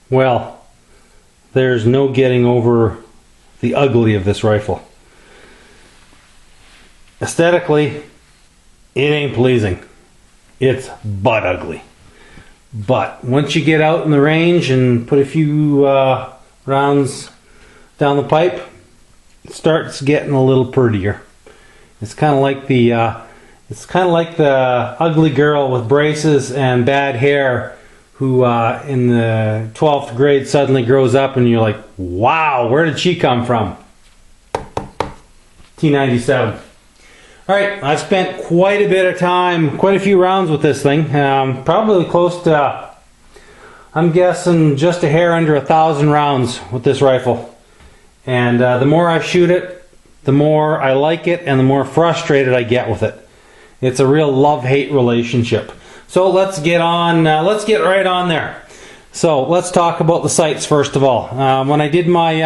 Well, there's no getting over the ugly of this rifle. Aesthetically, it ain't pleasing. It's butt ugly. But once you get out in the range and put a few rounds down the pipe, it starts getting a little prettier. It's kind of like the ugly girl with braces and bad hair who in the 12th grade suddenly grows up and you're like, wow, where did she come from? T97. Alright, I've spent quite a bit of time, quite a few rounds with this thing. Probably close to, I'm guessing, just a hair under 1,000 rounds with this rifle. And the more I shoot it, the more I like it and the more frustrated I get with it. It's a real love-hate relationship. So let's get right on there. So let's talk about the sights first of all. When I did my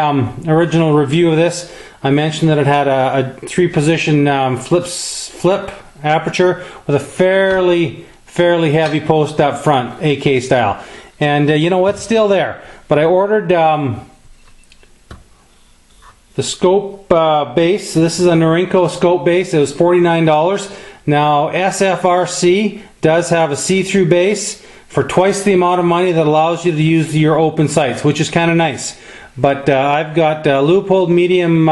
original review of this, I mentioned that it had a 3-position flip aperture with a fairly heavy post up front, AK style. And you know what's still there. But I ordered the scope base. This is a Norinco scope base. It was $49. Now SFRC does have a see-through base for twice the amount of money that allows you to use your open sights, which is kind of nice. But I've got Leupold medium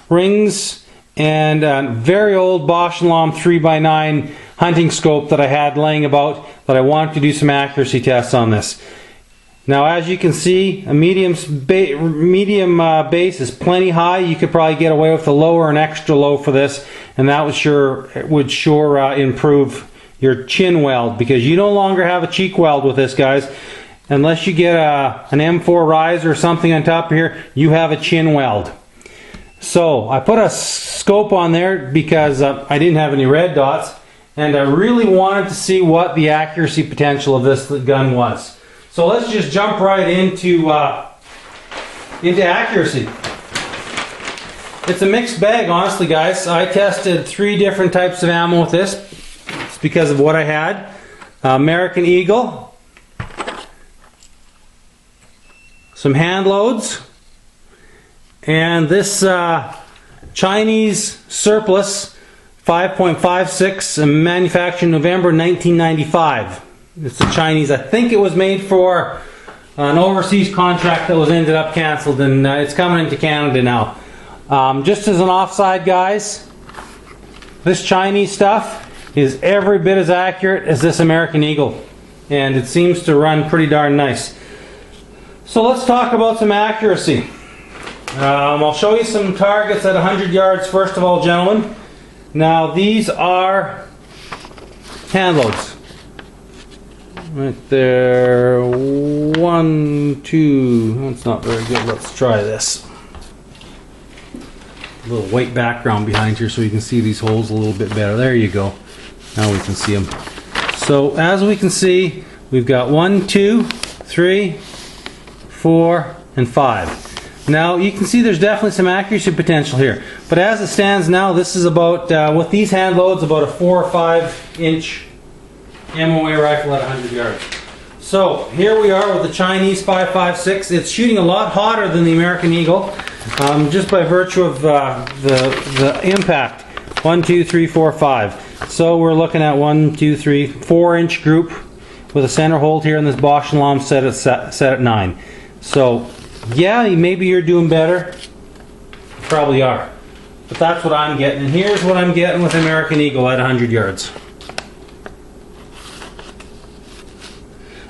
rings and a very old Bosch & Lomb 3x9 hunting scope that I had laying about that I wanted to do some accuracy tests on this. Now as you can see, a medium base is plenty high. You could probably get away with a low or an extra low for this, and that would sure improve your chin weld, because you no longer have a cheek weld with this, guys. Unless you get an M4 riser or something on top of here, you have a chin weld. So I put a scope on there because I didn't have any red dots, and I really wanted to see what the accuracy potential of this gun was. So let's just jump right into accuracy. It's a mixed bag, honestly, guys. I tested 3 different types of ammo with this. It's because of what I had. American Eagle, some hand loads, and this Chinese surplus 5.56, manufactured November 1995. It's a Chinese. I think it was made for an overseas contract that was ended up canceled, and it's coming into Canada now. Just as an offside, guys, this Chinese stuff is every bit as accurate as this American Eagle, and it seems to run pretty darn nice. So let's talk about some accuracy. I'll show you some targets at 100 yards first of all, gentlemen. Now these are hand loads. Right there, 1, 2, that's not very good. Let's try this. A little white background behind here so you can see these holes a little bit better. There you go. Now we can see them. So as we can see, we've got 1, 2, 3, 4, and 5. Now you can see there's definitely some accuracy potential here. But as it stands now, this is about, with these hand loads, about a 4 or 5 inch MOA rifle at 100 yards. So here we are with the Chinese 5.56. It's shooting a lot hotter than the American Eagle, just by virtue of the impact. 1, 2, 3, 4, 5. So we're looking at 1, 2, 3, 4 inch group with a center hold here, and this Bosch & Lomb set at 9. So yeah, maybe you're doing better. You probably are. But that's what I'm getting. And here's what I'm getting with American Eagle at 100 yards.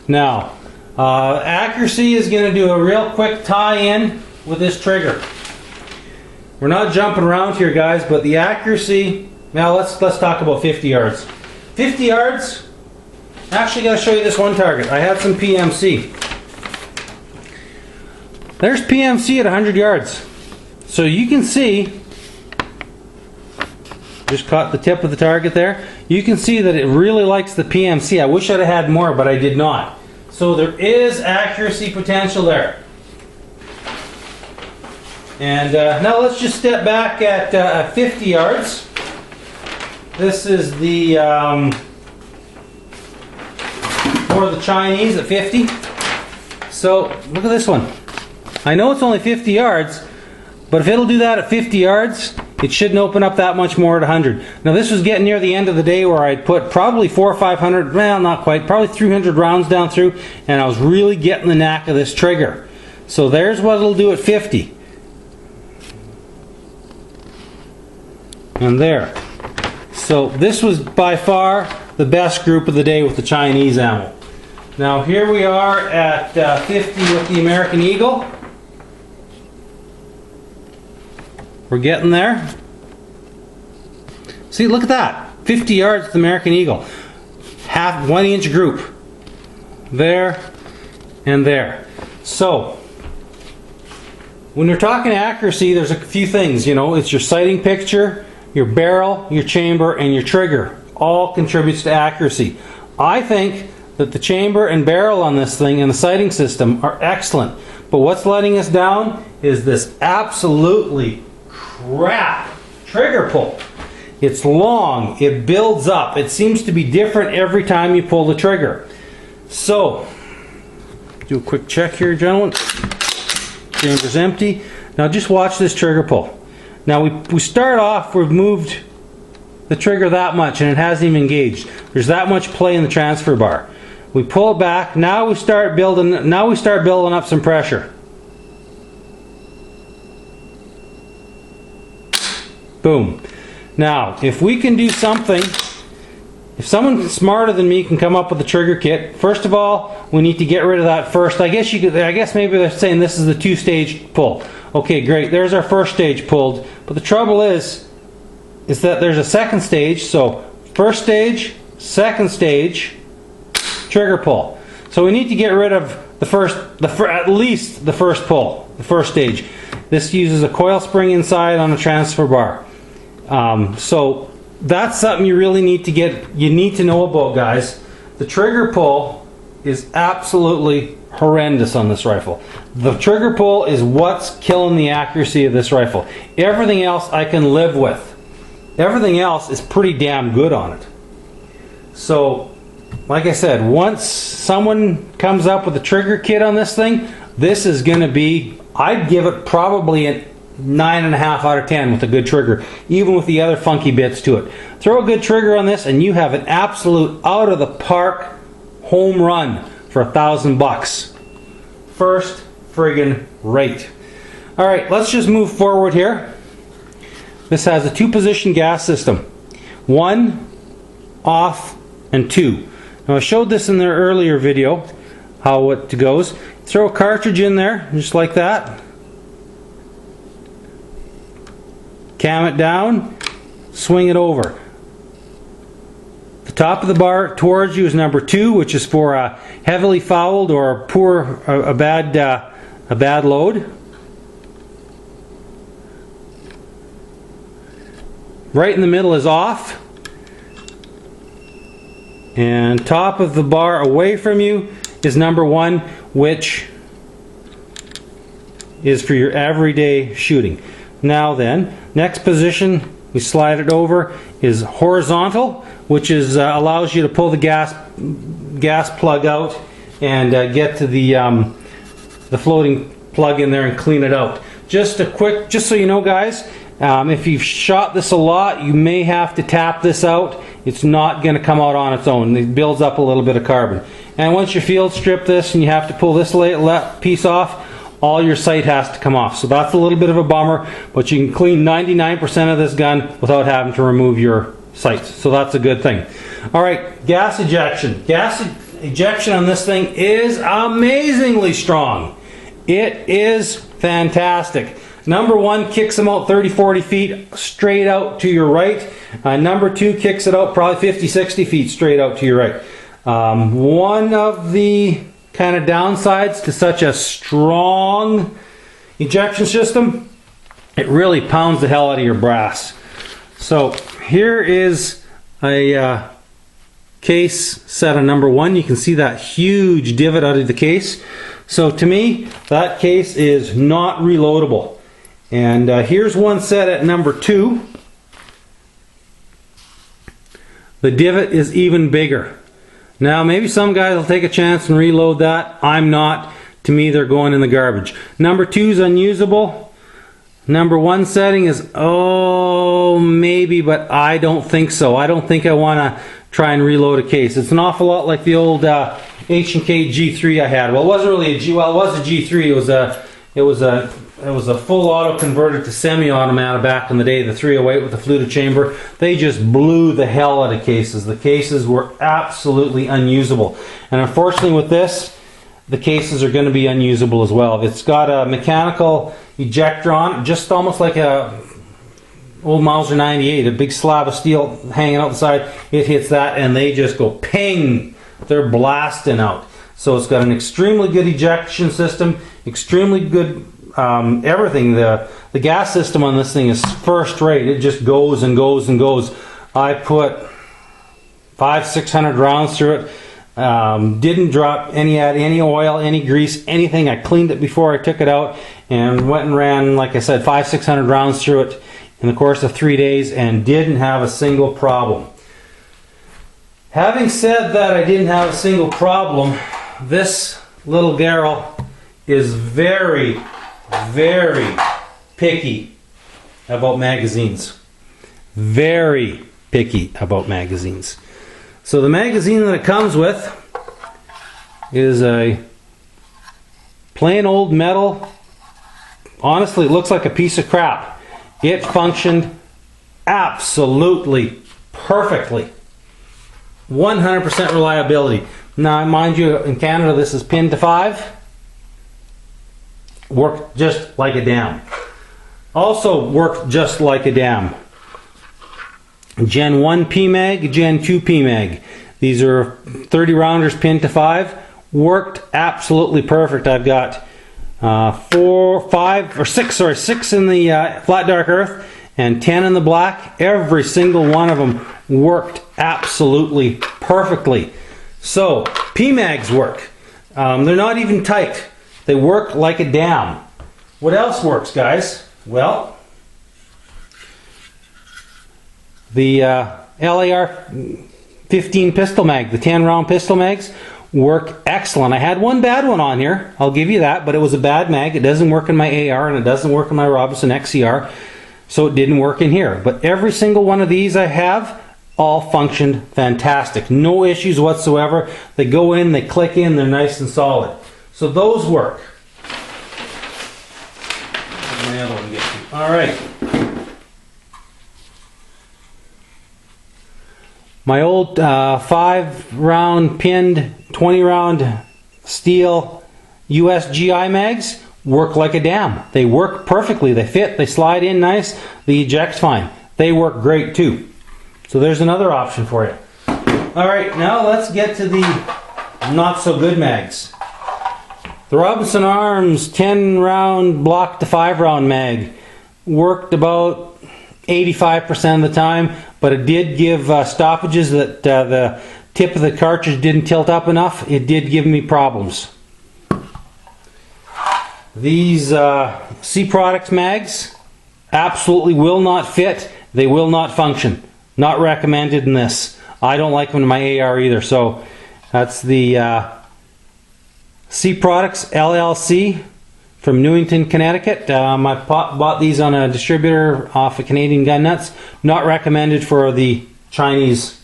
Now, accuracy is going to do a real quick tie-in with this trigger. We're not jumping around here, guys, but the accuracy. Now let's talk about 50 yards. 50 yards. Actually, got to show you this one target. I had some PMC. There's PMC at 100 yards. So you can see. Just caught the tip of the target there. You can see that it really likes the PMC. I wish I'd have had more, but I did not. So there is accuracy potential there. And now let's just step back at 50 yards. This is the for the Chinese at 50. so look at this one. I know it's only 50 yards, but if it'll do that at 50 yards, it shouldn't open up that much more at 100. Now this was getting near the end of the day where I'd put probably 400 or 500, well not quite, probably 300 rounds down through, and I was really getting the knack of this trigger. So there's what it'll do at 50. And there. So this was by far the best group of the day with the Chinese ammo. Now here we are at 50 with the American Eagle. We're getting there. See, look at that. 50 yards with the American Eagle. Half 1 inch group. There and there. So when you're talking accuracy, there's a few things, you know, it's your sighting picture, your barrel, your chamber, and your trigger. All contributes to accuracy. I think that the chamber and barrel on this thing and the sighting system are excellent. But what's letting us down is this absolutely crap trigger pull. It's long, it builds up, it seems to be different every time you pull the trigger. So, do a quick check here, gentlemen. Chamber's empty. Now just watch this trigger pull. Now we start off, we've moved the trigger that much and it hasn't even engaged. There's that much play in the transfer bar. We pull it back, now we start building up some pressure. Boom. Now, if we can do something, if someone smarter than me can come up with a trigger kit, first of all, we need to get rid of that first. I guess maybe they're saying this is the 2-stage pull. Okay, great. There's our first stage pulled. But the trouble is that there's a second stage. So, first stage, second stage, trigger pull. So we need to get rid of at least the first pull, the first stage. This uses a coil spring inside on a transfer bar. So that's something you really need to know about, guys. The trigger pull is absolutely horrendous on this rifle. The trigger pull is what's killing the accuracy of this rifle. Everything else I can live with. Everything else is pretty damn good on it. So, like I said, once someone comes up with a trigger kit on this thing, this is going to be, I'd give it probably a 9.5 out of 10 with a good trigger, even with the other funky bits to it. Throw a good trigger on this and you have an absolute out of the park home run for $1,000. First friggin' rate. Alright, let's just move forward here. This has a 2-position gas system. 1, off, and 2. Now I showed this in the earlier video, how it goes. Throw a cartridge in there, just like that. Cam it down, swing it over. The top of the bar towards you is number 2, which is for a heavily fouled or a bad load. Right in the middle is off. And top of the bar away from you is number 1, which is for your everyday shooting. Now then, next position, we slide it over, is horizontal, which is allows you to pull the gas plug out and get to the floating plug in there and clean it out. Just so you know, guys, if you've shot this a lot, you may have to tap this out. It's not going to come out on its own. It builds up a little bit of carbon. And once you field strip this and you have to pull this piece off, all your sight has to come off. So that's a little bit of a bummer, but you can clean 99% of this gun without having to remove your sights. So that's a good thing. Alright, gas ejection. Gas ejection on this thing is amazingly strong. It is fantastic. Number 1 kicks them out 30-40 feet straight out to your right. Number 2 kicks it out probably 50-60 feet straight out to your right. One of the kind of downsides to such a strong ejection system, it really pounds the hell out of your brass. So here is a case set of number 1. You can see that huge divot out of the case. So to me, that case is not reloadable. And here's one set at number 2. The divot is even bigger. Now maybe some guys will take a chance and reload that. I'm not. To me, they're going in the garbage. Number 2 is unusable. Number 1 setting is, oh, maybe, but I don't think so. I don't think I want to try and reload a case. It's an awful lot like the old H&K G3 I had. Well, it wasn't really a G. Well, it was a G3. It was a full auto converted to semi-automatic back in the day. The 308 with the fluted chamber. They just blew the hell out of cases. The cases were absolutely unusable. And unfortunately, with this, the cases are going to be unusable as well. It's got a mechanical ejector on, just almost like a old Mauser 98, a big slab of steel hanging out the side. It hits that and they just go ping. They're blasting out. So it's got an extremely good ejection system, extremely good everything. The gas system on this thing is first rate. It just goes and goes and goes. I put 500-600 rounds through it. Didn't drop any oil, any grease, anything. I cleaned it before I took it out and went and ran, like I said, 500-600 rounds through it in the course of 3 days and didn't have a single problem. Having said that, I didn't have a single problem. This little girl is very, very picky about magazines. Very picky about magazines. So the magazine that it comes with is a plain old metal. Honestly, it looks like a piece of crap. It functioned absolutely perfectly. 100% reliability. Now, mind you, in Canada this is pinned to 5. Worked just like a damn. Also worked just like a damn. Gen 1 PMag, Gen 2 PMag. These are 30 rounders pinned to 5. Worked absolutely perfect. I've got 6 in the flat dark earth and 10 in the black. Every single one of them worked absolutely perfectly. So PMags work. They're not even tight. They work like a damn. What else works, guys? Well, the LAR 15 pistol mag, the 10 round pistol mags, work excellent. I had one bad one on here, I'll give you that, but it was a bad mag. It doesn't work in my AR and it doesn't work in my Robinson XCR, so it didn't work in here. But every single one of these I have, all functioned fantastic. No issues whatsoever. They go in, they click in, they're nice and solid. So those work. My other one gets you. All right. My old 5 round pinned 20 round steel US GI mags work like a damn. They work perfectly. They fit, they slide in nice, they eject fine. They work great too. So there's another option for you. Alright, now let's get to the not so good mags. The Robinson Arms 10 round block to 5 round mag worked about 85% of the time, but it did give stoppages that the tip of the cartridge didn't tilt up enough. It did give me problems. These C Products mags absolutely will not fit. They will not function. Not recommended in this. I don't like them in my AR either. So that's the C Products LLC from Newington, Connecticut. I bought these on a distributor off of Canadian Gun Nuts. Not recommended for the Chinese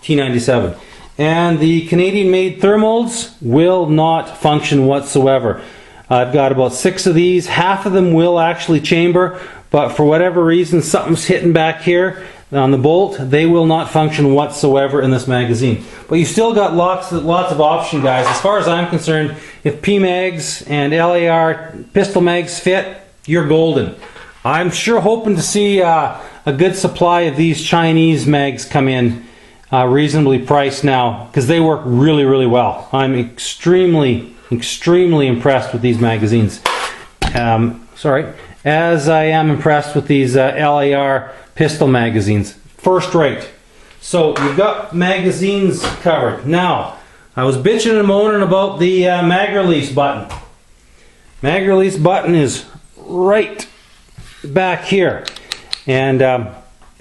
T97. And the Canadian-made thermals will not function whatsoever. I've got about 6 of these. Half of them will actually chamber, but for whatever reason, something's hitting back here on the bolt. They will not function whatsoever in this magazine. But you still got lots of option, guys. As far as I'm concerned, if PMags and LAR pistol mags fit, you're golden. I'm sure hoping to see a good supply of these Chinese mags come in reasonably priced now, because they work really, really well. I'm extremely impressed with these magazines. As I am impressed with these LAR pistol magazines. First rate. So you've got magazines covered. Now, I was bitching and moaning about the mag release button. Mag release button is right back here. And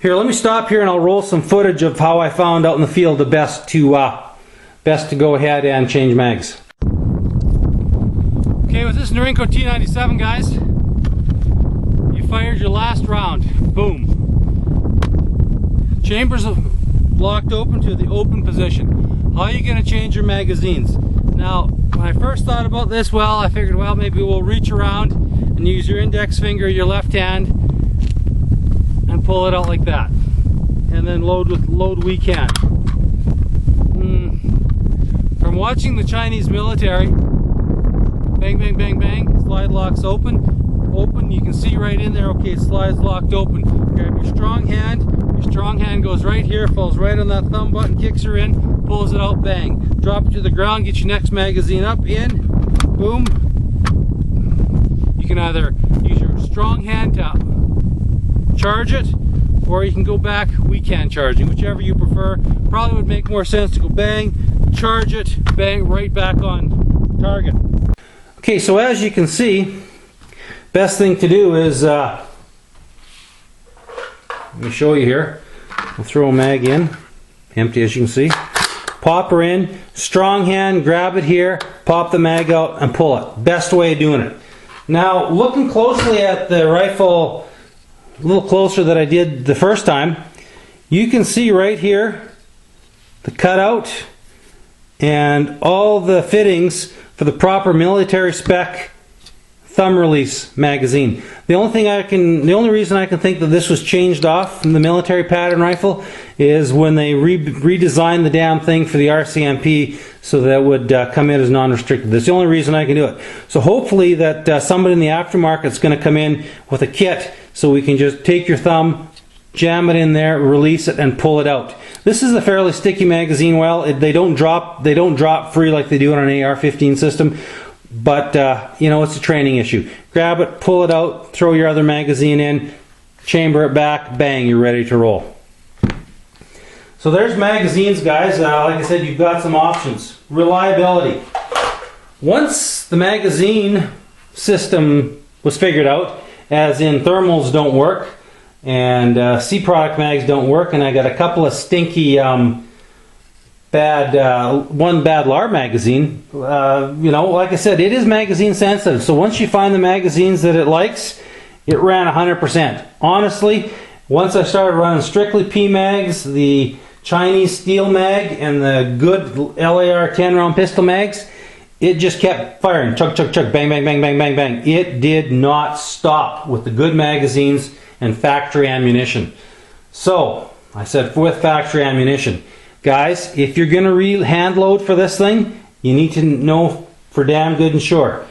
here, let me stop here and I'll roll some footage of how I found out in the field the best to go ahead and change mags. Okay, with this Norinco T97, guys, you fired your last round. Boom. Chambers locked open to the open position. How are you going to change your magazines? Now, when I first thought about this, well, I figured, well, maybe we'll reach around and use your index finger, your left hand, and pull it out like that. And then load with load we can. From watching the Chinese military, bang, bang, bang, bang, slide locks open. You can see right in there, okay, slide's locked open. Grab your strong hand goes right here, falls right on that thumb button, kicks her in, pulls it out, bang. Drop it to the ground, get your next magazine up, in, boom. You can either use your strong hand to charge it, or you can go back weekend charging, whichever you prefer. Probably would make more sense to go bang, charge it, bang, right back on target. Okay, so as you can see, best thing to do is, let me show you here. We'll throw a mag in, empty as you can see. Pop her in, strong hand, grab it here, pop the mag out and pull it. Best way of doing it. Now, looking closely at the rifle, a little closer than I did the first time, you can see right here the cutout and all the fittings for the proper military spec thumb release magazine. The only reason I can think that this was changed off from the military pattern rifle is when they redesigned the damn thing for the RCMP so that it would come in as non-restricted. That's the only reason I can do it. So hopefully that somebody in the aftermarket is going to come in with a kit so we can just take your thumb, jam it in there, release it, and pull it out. This is a fairly sticky magazine. Well, they don't drop free like they do on an AR-15 system. But, you know, it's a training issue. Grab it, pull it out, throw your other magazine in, chamber it back, bang, you're ready to roll. So there's magazines, guys. Like I said, you've got some options. Reliability. Once the magazine system was figured out, as in thermals don't work, and C-product mags don't work, and I got a couple of stinky one bad LAR magazine. You know, like I said, it is magazine sensitive. So once you find the magazines that it likes, it ran 100%. Honestly, once I started running strictly P mags, the Chinese steel mag, and the good LAR 10-round pistol mags, it just kept firing. Chug, chug, chug, bang, bang, bang, bang, bang, bang. It did not stop with the good magazines and factory ammunition. So I said, with factory ammunition, guys, if you're going to hand load for this thing, you need to know for damn good and sure.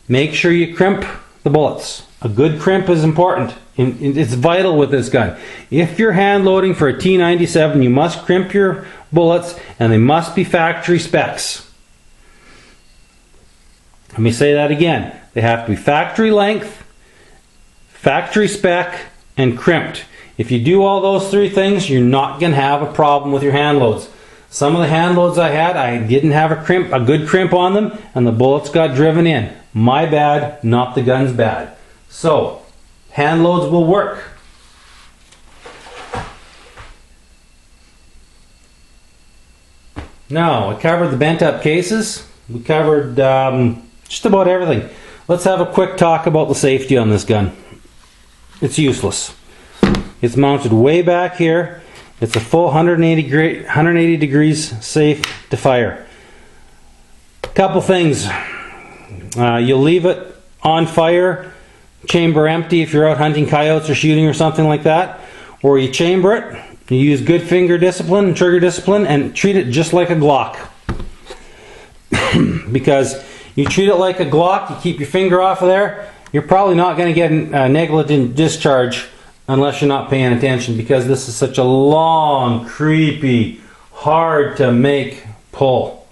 Make sure you crimp the bullets. A good crimp is important. It's vital with this gun. If you're hand loading for a T97, you must crimp your bullets, and they must be factory specs. Let me say that again. They have to be factory length, factory spec, and crimped. If you do all those three things, you're not going to have a problem with your hand loads. Some of the hand loads I had, I didn't have a good crimp on them, and the bullets got driven in. My bad, not the gun's bad. So, hand loads will work. Now, I covered the bent up cases. We covered just about everything. Let's have a quick talk about the safety on this gun. It's useless. It's mounted way back here. It's a full 180 degrees safe to fire. Couple things. You'll leave it on fire, chamber empty if you're out hunting coyotes or shooting or something like that. Or you chamber it, you use good finger discipline, trigger discipline, and treat it just like a Glock. Because you treat it like a Glock, you keep your finger off of there, you're probably not going to get a negligent discharge unless you're not paying attention, because this is such a long, creepy, hard to make pull.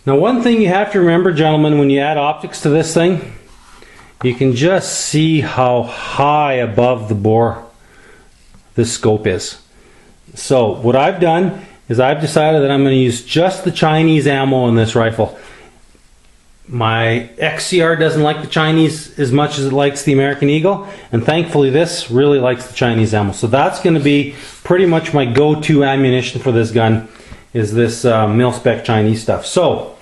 Now, one thing you have to remember, gentlemen, when you add optics to this thing, you can just see how high above the bore this scope is. So what I've done is I've decided that I'm going to use just the Chinese ammo in this rifle. My XCR doesn't like the Chinese as much as it likes the American Eagle, and thankfully this really likes the Chinese ammo. So that's going to be pretty much my go-to ammunition for this gun. is this mil-spec Chinese stuff. So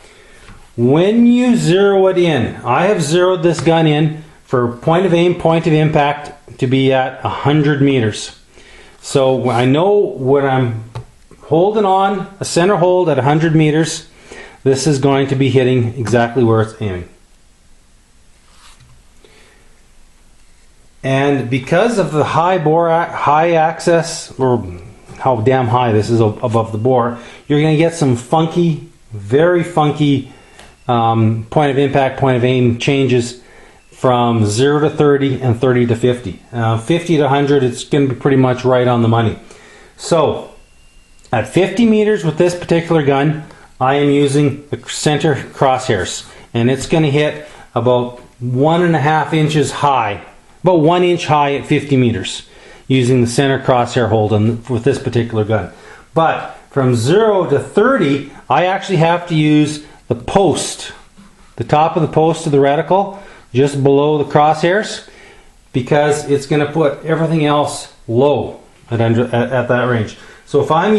when you zero it in, I have zeroed this gun in for point of aim, point of impact to be at 100 meters. So I know when I'm holding on a center hold at 100 meters, this is going to be hitting exactly where it's aiming. And because of the high access, or how damn high this is above the bore, you're going to get some funky, very funky point of impact, point of aim changes from 0 to 30 and 30 to 50. 50 to 100, it's going to be pretty much right on the money. So at 50 meters with this particular gun, I am using the center crosshairs, and it's going to hit about 1.5 inches high, about 1 inch high at 50 meters, using the center crosshair hold with this particular gun. But from 0 to 30, I actually have to use the post, the top of the post of the reticle, just below the crosshairs, because it's going to put everything else low at that range. So if I'm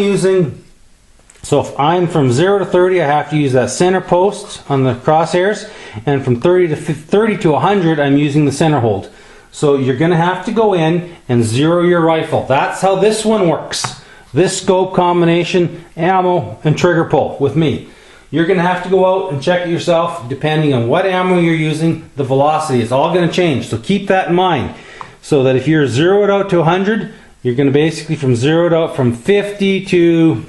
from 0 to 30, I have to use that center post on the crosshairs, and from 30 to 100, I'm using the center hold. So you're going to have to go in and zero your rifle. That's how this one works. This scope combination, ammo, and trigger pull with me. You're going to have to go out and check it yourself, depending on what ammo you're using, the velocity. It's all going to change, so keep that in mind. So that if you're zeroed out to 100, you're going to basically from zeroed out from 50 to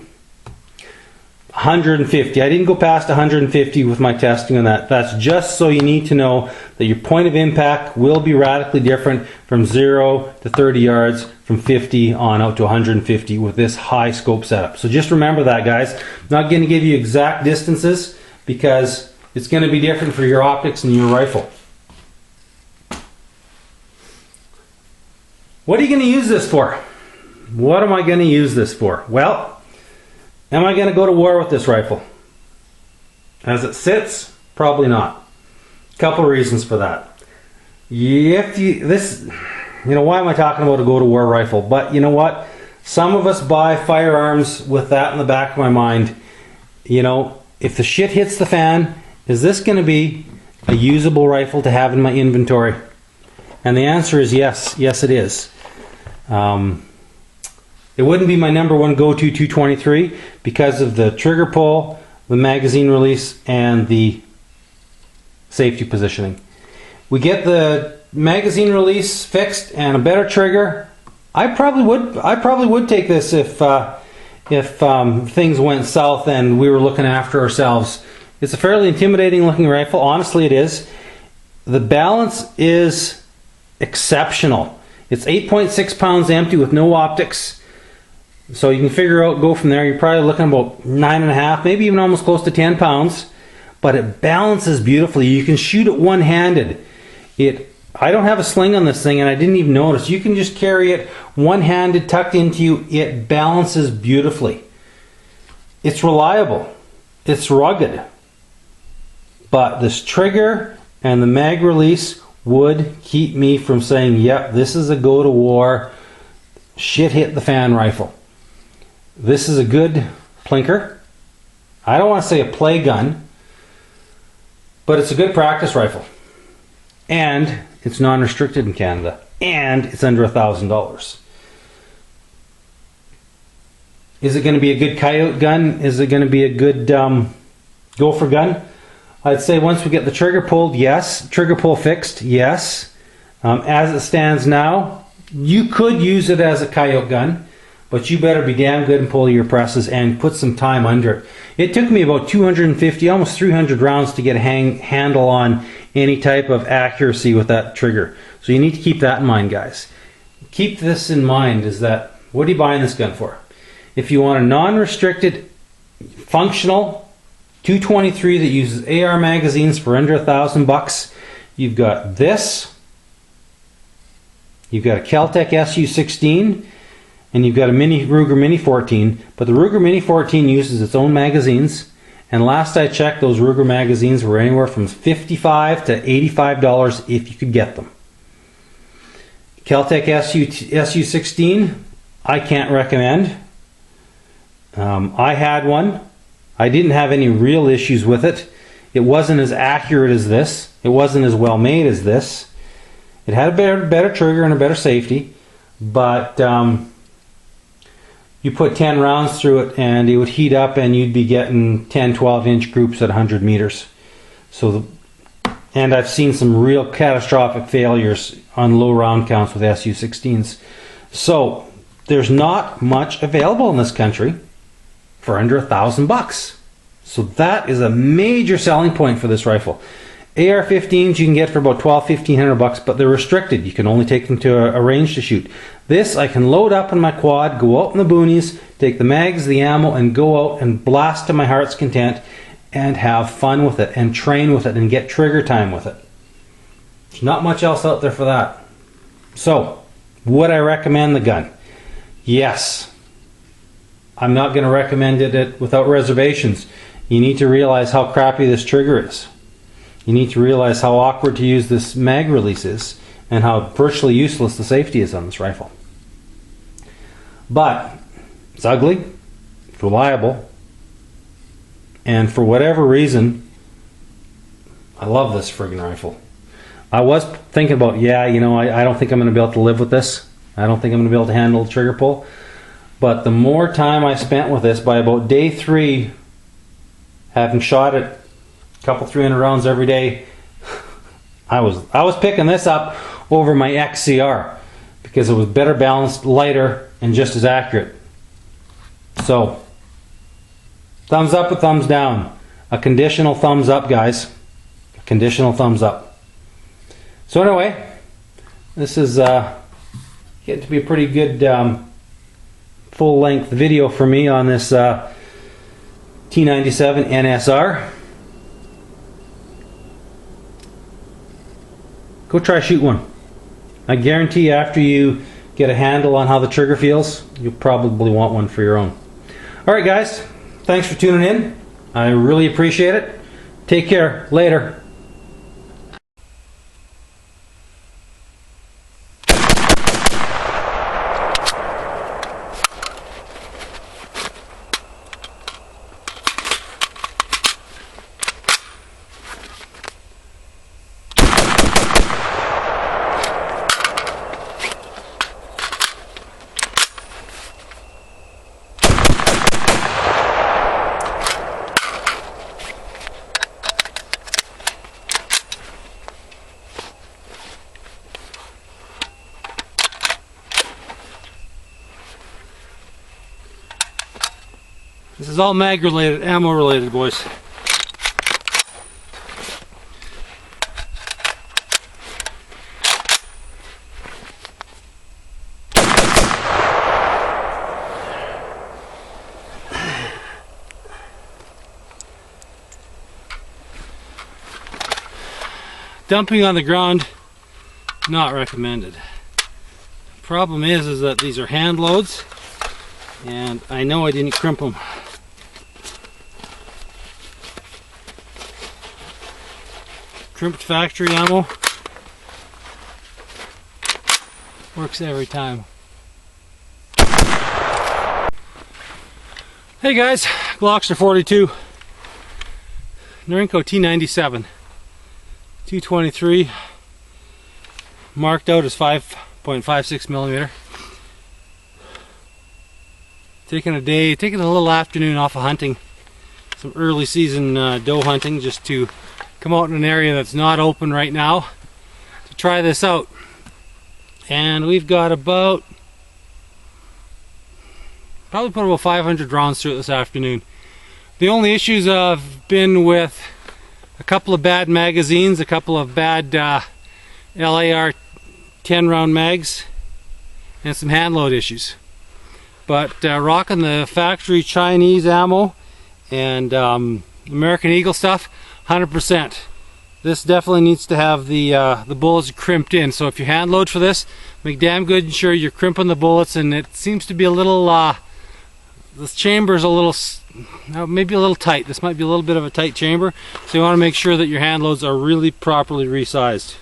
150. I didn't go past 150 with my testing on that. That's just so you need to know that your point of impact will be radically different from 0 to 30 yards, from 50 on out to 150 with this high scope setup. So just remember that, guys. I'm not going to give you exact distances because it's going to be different for your optics and your rifle. What are you going to use this for? What am I going to use this for? Well, am I going to go to war with this rifle? As it sits, probably not. A couple of reasons for that. Why am I talking about a go to war rifle? But you know what? Some of us buy firearms with that in the back of my mind. You know, if the shit hits the fan, is this going to be a usable rifle to have in my inventory? And the answer is yes. Yes, it is. It wouldn't be my number one go-to 223 because of the trigger pull, the magazine release, and the safety positioning. We get the magazine release fixed and a better trigger. I probably would take this if things went south and we were looking after ourselves. It's a fairly intimidating looking rifle. Honestly, it is. The balance is exceptional. It's 8.6 pounds empty with no optics. So you can go from there. You're probably looking about 9.5, maybe even almost close to 10 pounds. But it balances beautifully. You can shoot it one-handed. I don't have a sling on this thing, and I didn't even notice. You can just carry it one-handed, tucked into you. It balances beautifully. It's reliable. It's rugged. But this trigger and the mag release would keep me from saying, yep, this is a go-to-war, shit-hit-the-fan rifle. This is a good plinker. I don't want to say a play gun, but it's a good practice rifle. And it's non-restricted in Canada. And it's under $1,000. Is it going to be a good coyote gun? Is it going to be a good gopher gun? I'd say once we get the trigger pulled, yes. Trigger pull fixed, yes. As it stands now, you could use it as a coyote gun, but you better be damn good and pull your presses and put some time under it. It took me about 250, almost 300 rounds to get a handle on any type of accuracy with that trigger. So you need to keep that in mind, guys. Keep this in mind, is that, what are you buying this gun for? If you want a non-restricted, functional 223 that uses AR magazines for under $1,000, you've got this, you've got a Kel-Tec SU-16, and you've got a Ruger Mini 14, but the Ruger Mini 14 uses its own magazines, and last I checked, those Ruger magazines were anywhere from $55 to $85 if you could get them. Kel-Tec SU-16, I can't recommend. I had one. I didn't have any real issues with it. It wasn't as accurate as this. It wasn't as well made as this. It had a better trigger and a better safety, but you put 10 rounds through it and it would heat up and you'd be getting 10, 12-inch groups at 100 meters. And I've seen some real catastrophic failures on low round counts with SU-16s. So there's not much available in this country for under $1,000. So that is a major selling point for this rifle. AR-15s you can get for about $1,200–1,500, but they're restricted. You can only take them to a range to shoot. This I can load up in my quad, go out in the boonies, take the mags, the ammo, and go out and blast to my heart's content and have fun with it and train with it and get trigger time with it. There's not much else out there for that. So, would I recommend the gun? Yes. I'm not going to recommend it without reservations. You need to realize how crappy this trigger is. You need to realize how awkward to use this mag release is and how virtually useless the safety is on this rifle. But it's ugly, it's reliable, and for whatever reason, I love this friggin' rifle. I was thinking about, I don't think I'm going to be able to live with this. I don't think I'm going to be able to handle the trigger pull. But the more time I spent with this, by about day 3, having shot it a couple 300 rounds every day, I was picking this up over my XCR because it was better balanced, lighter, and just as accurate. So, thumbs up or thumbs down? A conditional thumbs up, guys. A conditional thumbs up. So anyway, this is getting to be a pretty good full-length video for me on this T97NSR. Go try shoot one. I guarantee after you get a handle on how the trigger feels, you'll probably want one for your own. Alright guys, thanks for tuning in. I really appreciate it. Take care. Later. This is all mag related, ammo related, boys. Dumping on the ground, not recommended. Problem is that these are hand loads, and I know I didn't crimp them. Crimped factory ammo works every time. Hey guys, Glockster 42, Norinco T97, 223, marked out as 5.56 millimeter. Taking a little afternoon off of hunting, some early season doe hunting, just to come out in an area that's not open right now to try this out. And we've got probably put about 500 rounds through it this afternoon. The only issues have been with a couple of bad magazines, a couple of bad LAR 10 round mags, and some hand load issues. But rocking the factory Chinese ammo and American Eagle stuff, 100%. This definitely needs to have the bullets crimped in. So if you hand load for this, make damn good sure you're crimping the bullets. And it seems to be a little, this chamber is a little, maybe a little tight. This might be a little bit of a tight chamber. So you want to make sure that your hand loads are really properly resized.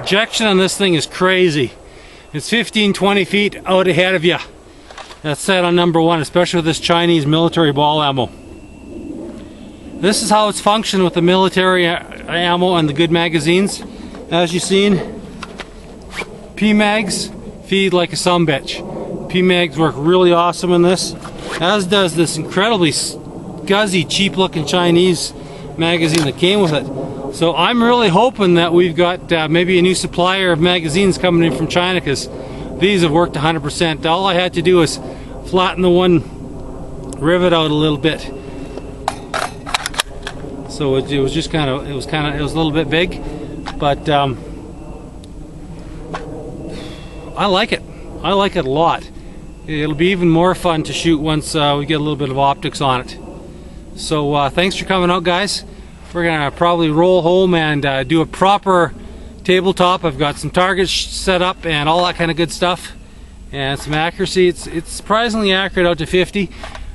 ejection on this thing is crazy. It's 15-20 feet out ahead of you. That's set on number 1, especially with this Chinese military ball ammo. This is how it's functioned with the military ammo and the good magazines. As you've seen, PMags feed like a sumbitch. PMags work really awesome in this, as does this incredibly scuzzy, cheap looking Chinese magazine that came with it. So I'm really hoping that we've got maybe a new supplier of magazines coming in from China, because these have worked 100%. All I had to do is flatten the one rivet out a little bit. So it was just kind of, it was a little bit big, but I like it. I like it a lot. It'll be even more fun to shoot once we get a little bit of optics on it. So thanks for coming out, guys. We're gonna probably roll home and do a proper tabletop. I've got some targets set up and all that kind of good stuff, and some accuracy. It's surprisingly accurate out to 50.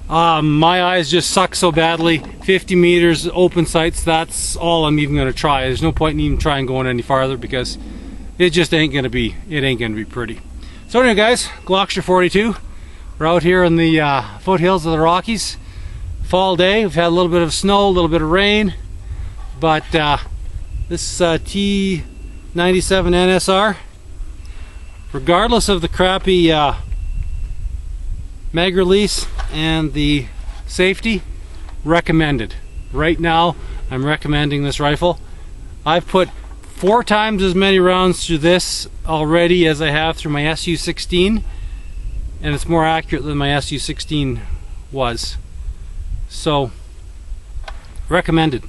My eyes just suck so badly. 50 meters open sights, that's all I'm even gonna try. There's no point in even trying going any farther, because it just ain't gonna be pretty. So anyway, guys, Glockster 42. We're out here in the foothills of the Rockies. Fall day. We've had a little bit of snow, a little bit of rain, but this T97NSR, regardless of the crappy mag release and the safety, recommended. Right now, I'm recommending this rifle. I've put 4 times as many rounds through this already as I have through my SU-16, and it's more accurate than my SU-16 was. So, recommended.